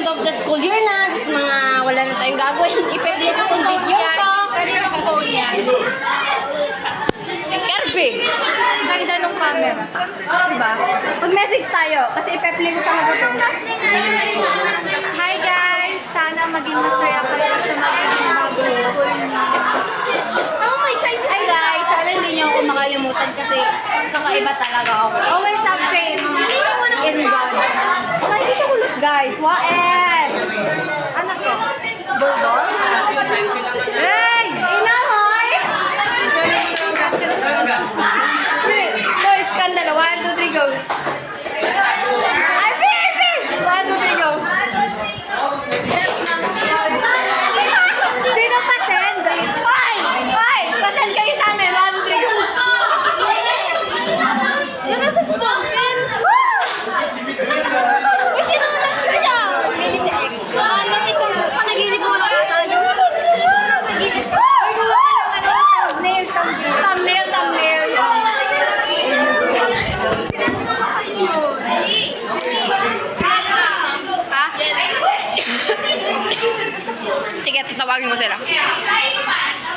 end of the school year na, tapos mga wala na tayong gagawin. Ipe-play ko tong video ko. Kaninang phone yan? Kirby! Ganda nung camera. Diba? Mag-message tayo, kasi ipe-play ko talaga to. Hi guys! Sana maging masaya kayo sa magiging mag-school na. Hi guys! Sana hindi niyo ako makalimutan kasi kakaiba talaga ako. Always have faith in God. Hindi siya kulot guys. Waes! Ano to? Bulldog? Hey! Inahoy! So, skandalo. 1, 2, 3, go. Ay, baby! 1, 2, 3, go. Sino pa send? Hoy! Hoy! Pasend kayo sa amin. 1, 2, 3, go. Yan nasa si Dolphin. Uy, sinulat ko niya! Panaginip ko lang ata. Panaginip ko. Thumbnail, thumbnail. Thumbnail, thumbnail. Ha? Sige, tatawagin ko sila.